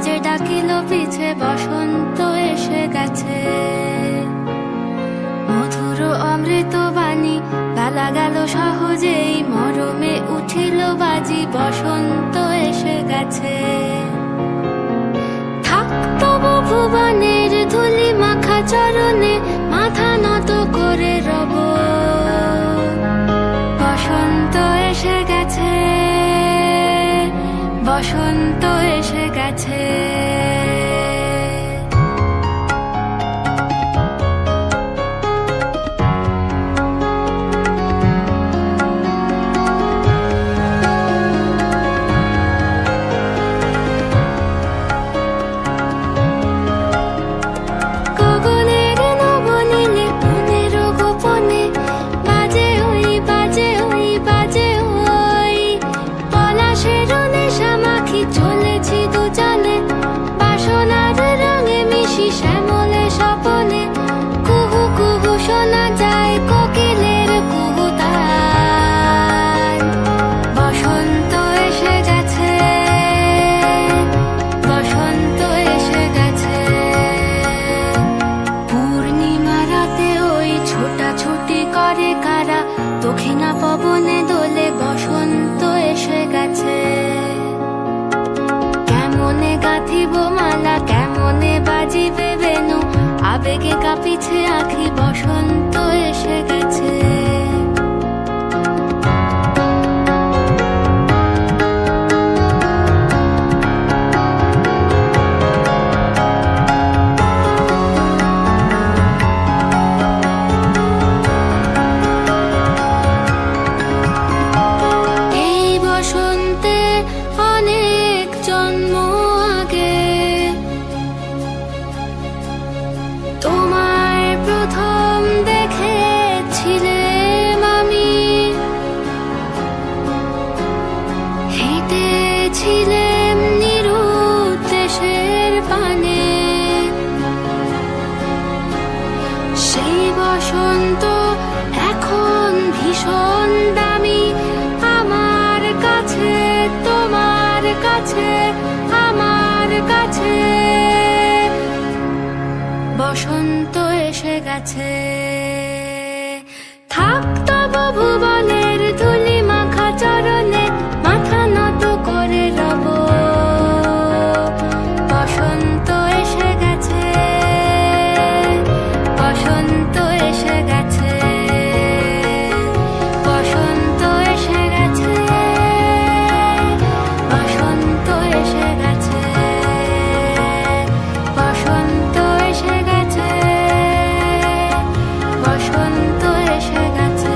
বাজে ডাকিল পিছে বসন্ত এসে গেছে। মধুর অমৃত বাণী বেলা গেল সহজেই, মরমে উঠিল বাজি বসন্ত এসে গেছে। থাকতব ভুবনের ধুলি মাখা চরণে, মাথা নত করে রব। বসন্ত এসে গেছে, বসন্ত এসে গেছে। দক্ষিণা পবনে দোলে বসন্ত এসে গেছে। কেমনে গাঁথিব মালা, কেমনে বাজিবে বেনু, আবেগে কাঁপিছে আঁখি বসন্ত এসে গেছে। বসন্ত এখন ভীষণ দামি আমার কাছে, তোমার কাছে, আমার কাছে। বসন্ত এসে গেছে। থাকতব ভুবনের ধুলি মাখা চরণে, মাথা নত করে রব। বসন্ত এসে গেছে, বসন্ত এসে গেছে, বসন্ত এসে গেছে, বসন্ত এসে গেছে, বসন্ত এসে গেছে, বসন্ত এসে গেছে।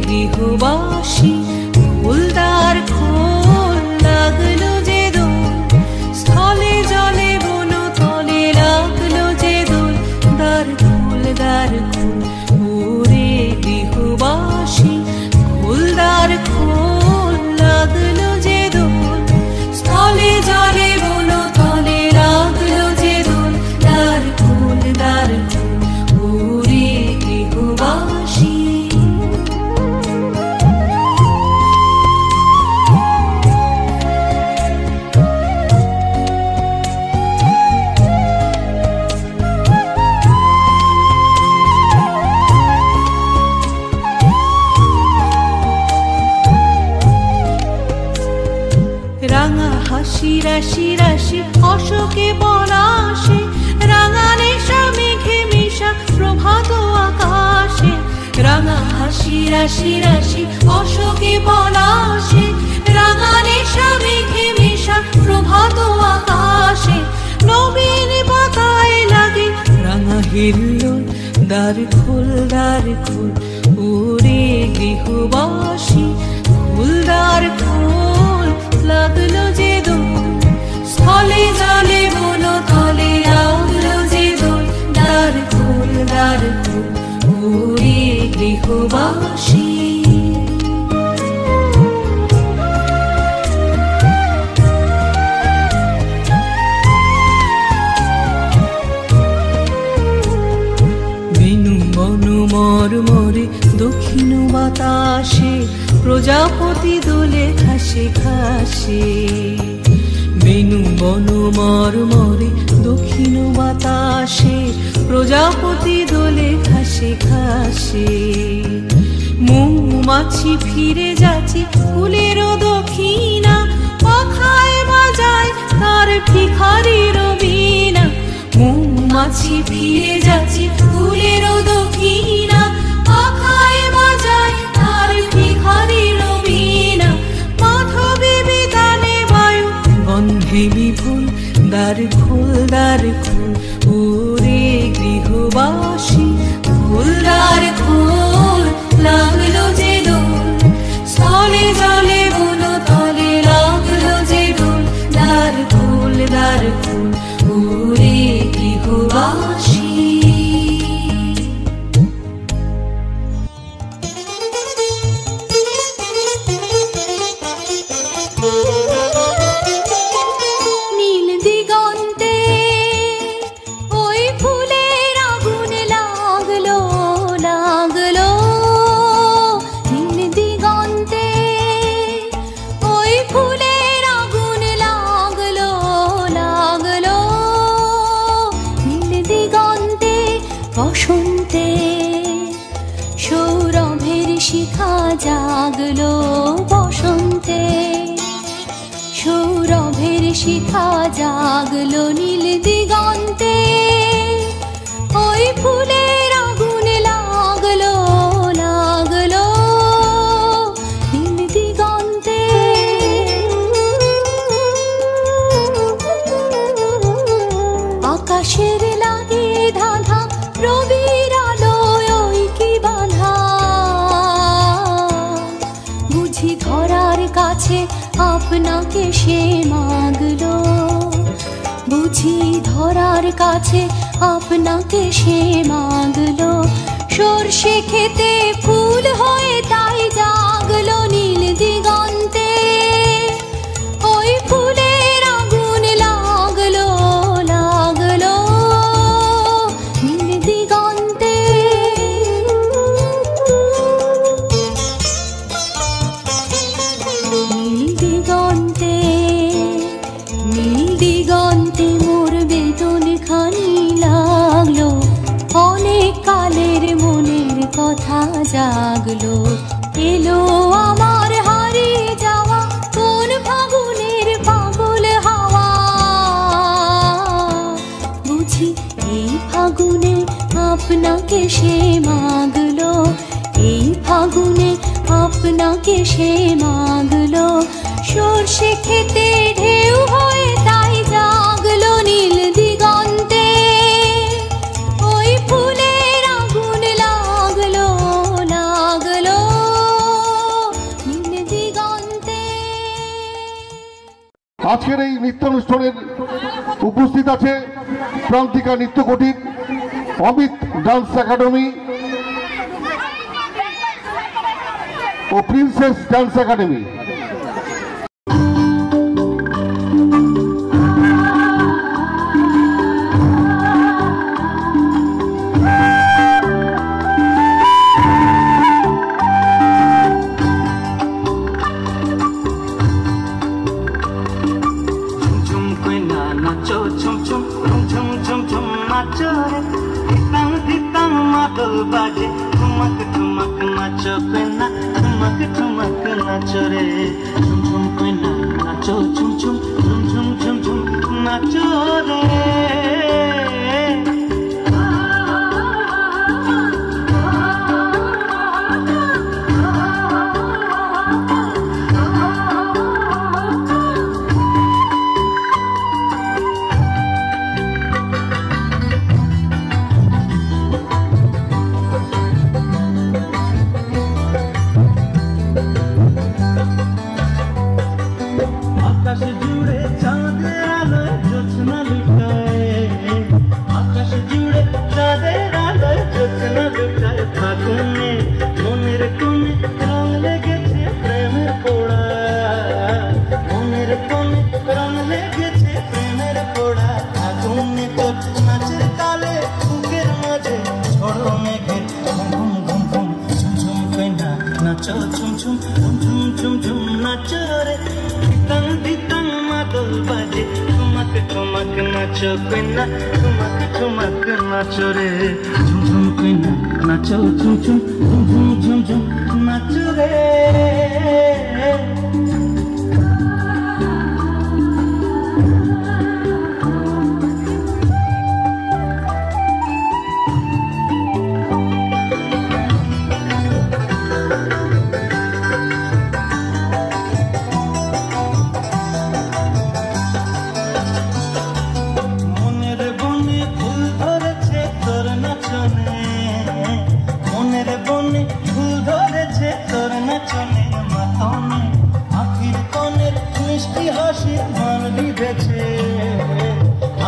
গৃহবাসী ফুলদার খোল লাগলো যে দোল, স্থলে জলে বন তলে লাগলো যে দোল। দ্বার খোল, দ্বার খোল, ওরে গৃহবাসী ফুলদার খোল লাগলো যে দোল, স্থলে জলে বন তলে লাগলো যে দোল। দ্বার খোল, দ্বার খোল, ওরে গৃহবাসী। রাঙা হাসি রাশি রাশি অশোকে পলাশে, রাঙা নেশা মেঘে মিশা প্রভাত আকাশে। রাঙা হাসি রাশি রাশি অশোকে পলাশে, রাঙা নেশা মেঘে মিশা প্রভাত আকাশে। নবীন পাতায় লাগে রাঙা হিল্লোল, দ্বার খোল, দ্বার খোল, ওরে গৃহবাসী ফুলদার খোল লাগলো যে দোল, স্থলে জলে বন তলে লাগলো যে দোল। দ্বার খোল, দ্বার খোল, ওরে গৃহবাসী। আকাশে প্রজাপতি দোলে ঘাসে ঘাসে। বেনু বন মরমরে দক্ষিণ বাতাসে প্রজাপতি দোলে ঘাসে ঘাসে। মৌমাছি ফিরে যাচ্ছে ফুলের দক্ষিণা, পাখায় বাজায় তার ভিখারির বীণা। মৌমাছি ফিরে যাচ্ছে ফুলের দক্ষিণা, পাখায় বাজায় তার ভিখারির বীণা। মাধবী বিতানে বায়ু গন্ধে বিপুল, দ্বার খোল দ্বার খোল ওরে গৃহবাসী, খোল দ্বার খোল লাগলো যে দোল, স্থলে জলে বনো তলে লাগলো যে দোল। দ্বার খোল ওরে গৃহবাসী। নীল দিগন্তে ওই ফুলের আগুন লাগলো লাগলো, নীল দিগন্তে ওই ফুলের আগুন লাগলো লাগলো। নীল দিগন্তে বসন্তে সৌরভের শিখা জাগলো, বসন্তে সৌরভের শিখা জাগলো। নীল দিগন্তে ওই ফুলের আগুন লাগলো লাগলো, নীল দিগন্তে। আকাশের লাগে ধাঁধা রবির আলোয় ওই কি বাঁধা, বুঝি ধরার কাছে আপনাকে সে মাগলো, বুঝি ধরার কাছে আপনাকে সে মাগলো। সর্ষে খেতে ফুল হয়ে তাই জাগলো নীল দিগন্তে ওই ফুলের আগুন লাগলো লাগলো, নীল দিগন্তে। নীল দিগন্তে নীল দিগন্তে মোর বেদন খানি লাগলো, অনেক কালের মনের কথা জাগলো। এলো আমার হারিয়ে যাওয়া কোন ফাগুনের পাগল হাওয়া, বুঝি এই ফাগুনে আপনাকে সে মাগলো, এই ফাগুনে আপনাকে সে মাগলো। সর্ষে খেতে ঢেউ হয়ে তাই জাগলো নীল দিগন্তে ওই ফুলের আগুন লাগলো লাগলো, নীল দিগন্তে। আজকের এই নৃত্যানুষ্ঠানের উপস্থিত আছে প্রান্তিকা নৃত্য কুটির, অমিত ডান্স একাডেমি ও প্রিন্সেস ডান্স একাডেমি। बाजे ठुमक ठुमक नाचो पेना, ठुमक ठुमक नाचो रे, झुम झुम पेना नाचो, झुम झुम झुम झुम झुम झुम नाचो रे। Cho নাচো কইনা ঠুমক ঠুমক নাচো রে ঝুমঝুম কইনা নাচো ঝুমঝুম ঝুমঝুম ঝুমঝুম নাচো রে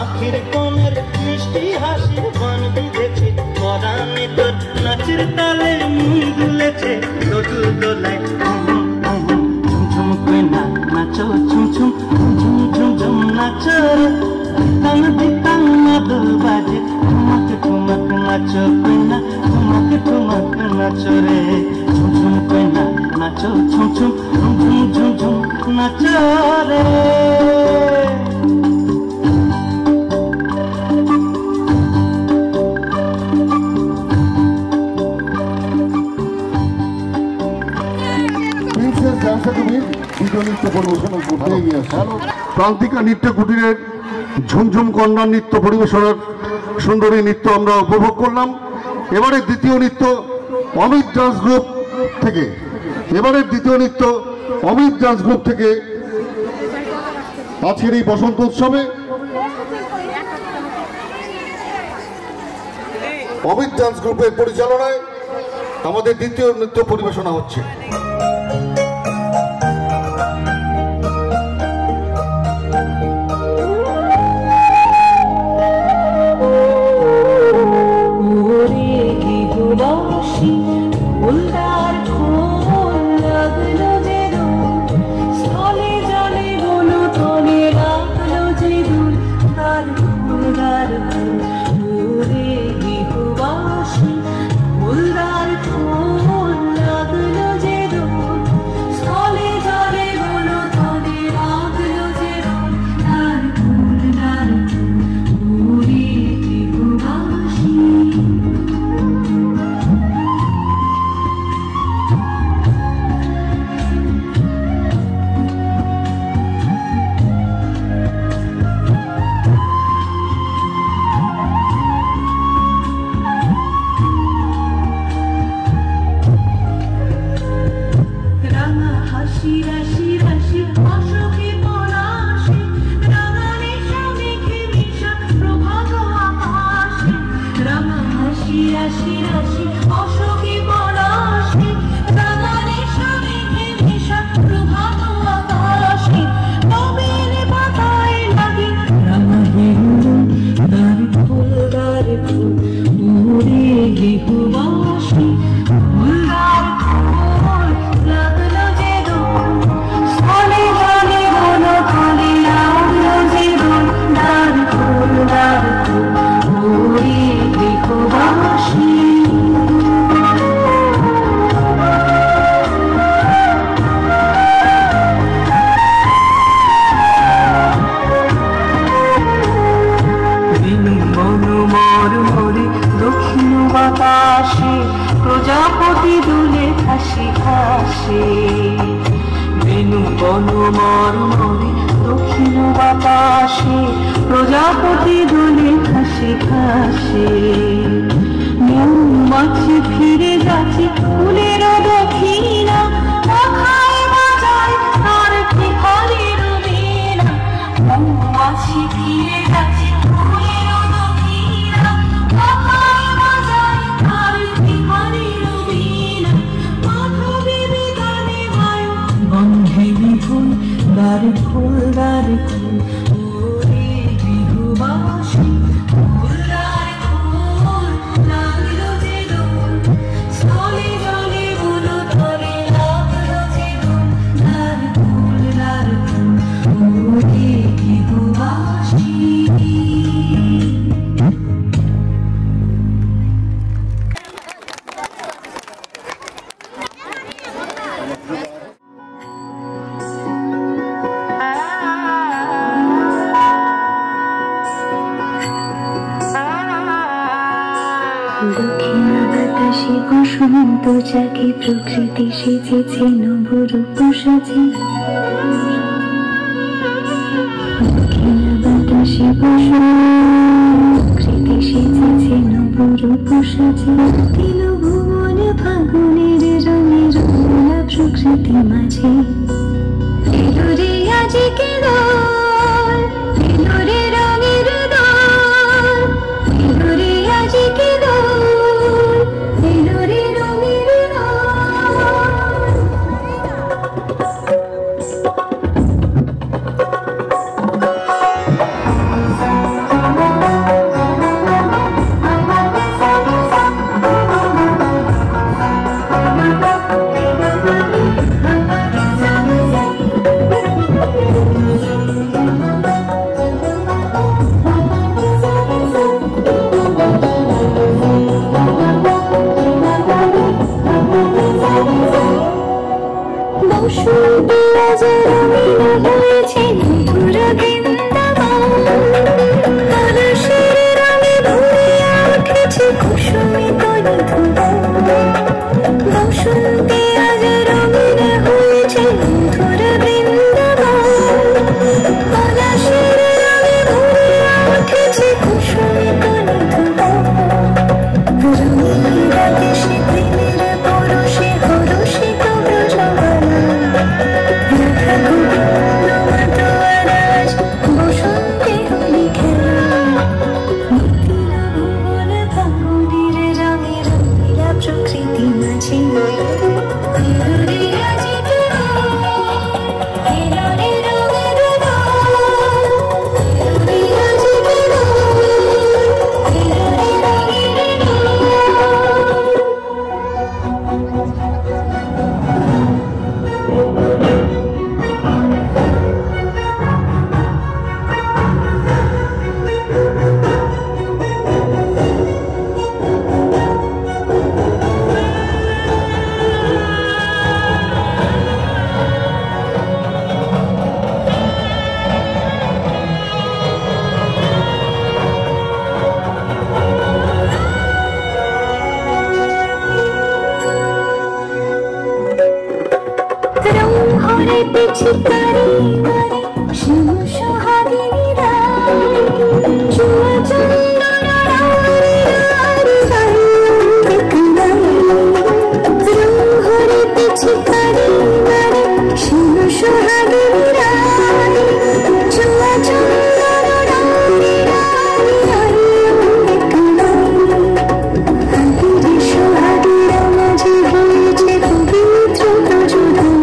আখির কোণের মিষ্টি হাসির বন বিঁধেছে পরাণে তোর নাচের তালে মন দুলেছে দোদুল দোলায় ঝুমঝুম কইনা নাচো ঝুমঝুম ঝুম ঝুমঝুম নাচো দিতাং দিতাং মাদল বাজে ঠুমক ঠুমক নাচো কইনা ঠুমক ঠুমক নাচো রে ঝুমঝুম কইনা নাচো ঝুমঝুম ঝুম ঝুমঝুম নাচো রে প্রান্তিকা নৃত্য কুটিরের ঝুমঝুম কন্যা নৃত্য পরিবেশনার সুন্দরী নৃত্য আমরা উপভোগ করলাম। এবারে দ্বিতীয় নৃত্য অমিত ডান্স গ্রুপ থেকে আজকের এই বসন্ত উৎসবে অমিত ডান্স গ্রুপের পরিচালনায় আমাদের দ্বিতীয় নৃত্য পরিবেশনা হচ্ছে। প্রজাপতি দোলে খাসে খাসে মৌমাছি ফিরে যাচ্ছে ফুলের দক্ষিণা মাথায় বাজায় তার ঠিকানের মেলা মৌমাছি ফিরে যাচ্ছে ফুলের দক্ষিণা মাথায় বাজায় তার ঠিকানের মেলা মাথা বেবি গানে বায়ু গন্ধে বিপুল দার ফুল বসন্ত জাগে প্রকৃতি সেজেছে নবরূপ সাজে খেলা বাতাসে প্রকৃতি সেজেছে নবরূপ সাজে দিল ভুবন ফাগুনের রঙে রঙলা প্রকৃতি মাঝে এলো রে আজকে দোল এলো রে রঙের দোল এলো রে আজকে দোল এলো রে রঙের বসন্তে আজ রঙিন হয়েছে মধুর বৃন্দাবন কলসের রঙে ভরিয়া উঠেছে কুসুমিত নিধুবন বসন্তে আজ রঙিন হয়েছে মধুর বৃন্দাবন কলসের রঙে ভরিয়া উঠেছে কুসুমিত নিধুবন রঙিন রাতে প্রেমের পরশে হরষিত ব্রজবালা বসন্তে হোলি খেলা মিথিলা ভুবন ফাগুনের রঙে রঙিলা প্রকৃতি মাঝে এলো রে আজকে এলো রে রঙের দোল এলো রে আজকে দোল এলো রে রঙের দোল হরে পিছিকারি মারে শ্যাম সোহাগিনী রায় চুয়া চন্দন হরে পিছিকারি মারে শ্যাম সোহাগিনী রায় চুয়া চন্দন সোহাগীরা মাঝে হয়েছে পবিত্র প্রযোজন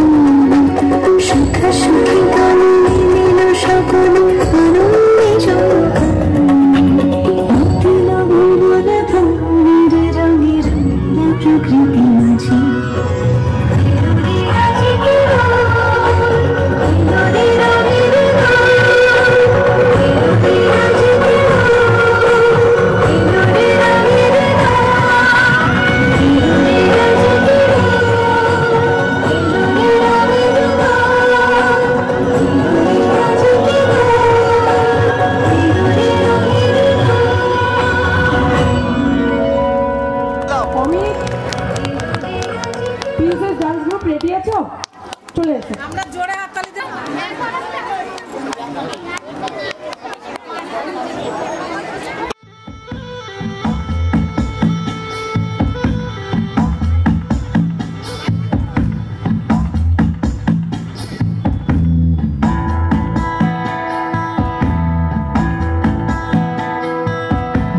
সুখা সুখী গান মিলিল সকলে আনন্দে জমকান ভুবন ফাগুনের রঙে রঙিলা প্রকৃতি মাঝে এলো রে আজকে দোল এলো রে রঙের দোল এলো রে আজকে দোল এলো রে রঙের দোল এলো রে আজকে ডান্স গ্রুপ রেডি আছো? চলে এসো। আমরা জোরে হাততালি দেব।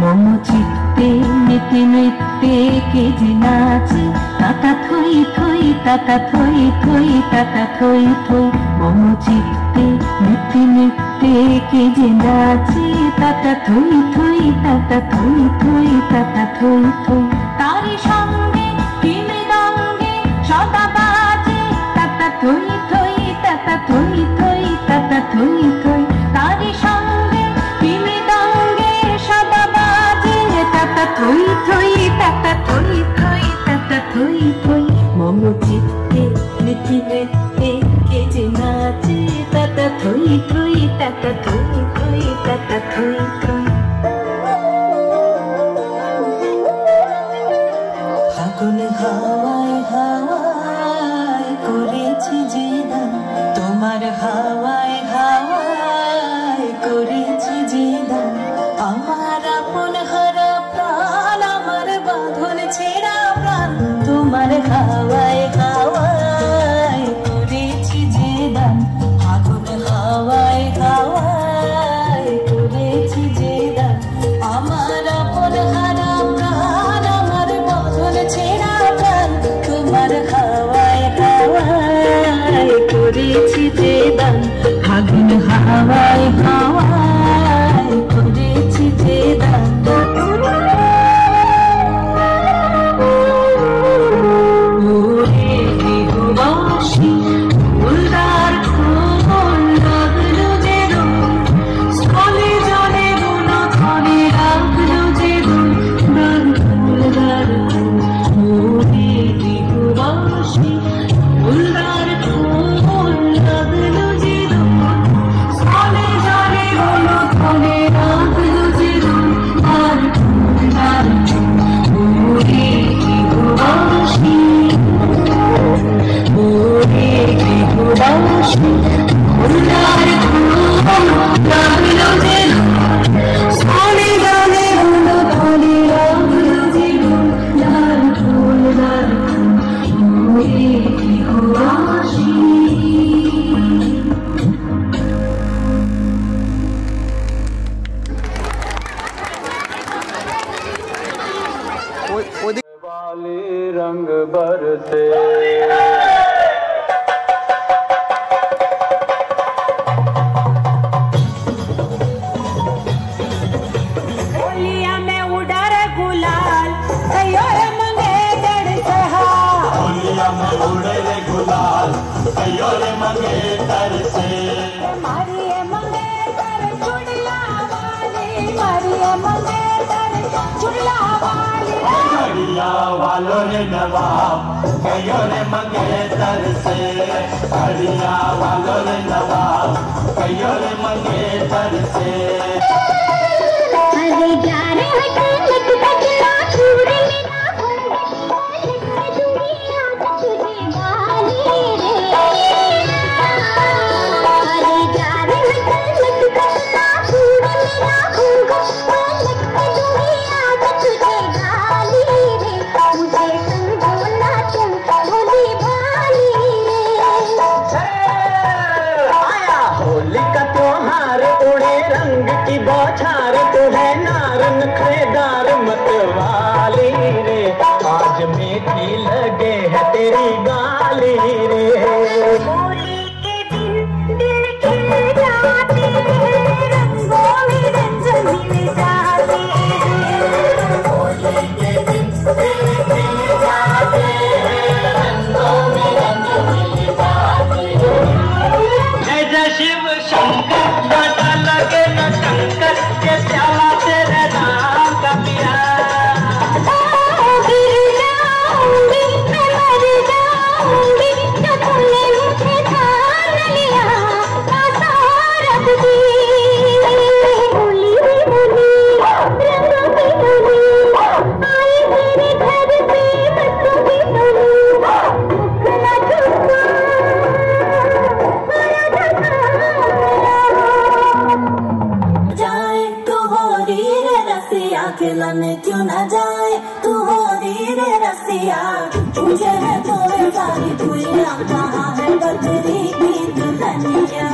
মম চিত্তে নিতে নৃত্যে কে যে নাচে তাতা থই থই তাতা থই থই তাতা থই থই মম চিত্তে নিতে নৃত্যে কে যে নাচে তাতা থই থই তাতা থই থই তাতা থই থই তারি সঙ্গে কি মৃদঙ্গে সদা বাজে তাতা থই থই তাতা থই থই তাতা থই থই তারি সঙ্গে কি মৃদঙ্গে সদা বাজে তাতা থই থই তাতা থই থই তাতা থই থই মম চিত্তে নিতে নৃত্যে কে যে নাচে তাতা থই থই তাতা থই থই তাতা থই থই ফাগুন হাওয়ায় হাওয়ায় করেছি যে ওরে দেহবাসী ফুলদার খোল লাগলো যে স্থলে জলে বন ধরে রাখলো যে ফুলদার ওরে দেহবাসী ফুলদার খোল লাগলো যে স্থলে জলে বন ধরে রাখলো যে আর ফুলদার ওরে দেহবাসী ওরে দেহবাসী ফুলদার খোল লাগলো যে স্থলে জলে বন ধরে রাখলো যে আর ফুলদার ওরে দেহবাসী। वाले रंग बरसे होलिया में उड़ा रे गुलाल कयो रे मंगेतर सहा होलिया में उड़े रे गुलाल कयो रे मंगेतर से मारिए मंगेतर चुड़ला वाली मारिए मंगेतर चुड़ला वाली घड़िया वालों ने नवाब कयो रे मंगेतर से घड़िया वालों ने नवाब कयो रे मंगेतर से अरे जा रे हट लट बजना छुड़े ना लट दुनिया तुझे गाली रे अरे जा रे हट लट बजना छुड़े ना लट दुनिया तुझे गाली रे मुझे समझो ना तुम भोली भाली रे आया होली का त्योहार उड़े रंग की बौछार तू है नार नखरेदार मतवाली रे आज मीठी लगे है तेरी गाली रे होली के दिन दिल खिल जाते रंगों में रंग मिल जाते होली के दिन दिल खिल जाते रंगों में रंग मिल जाते जय जय शिव शंकर दादा लगे न शंकर के प्याला तेरे नाम का पिया गिर जाऊंगी मैं मर जाऊंगी जो तुमने मुझे ठान लिया आता रब दी होली भी होली रंगों की होली आए मेरे घर पे बच्चों की होली मुखला चुपका जाए तू होरी रे रसिया खिलने क्यों न जाए तू होरी रे रसिया तुझे है तो सारी दुनिया कहाँ है बदरी की दुल्हनिया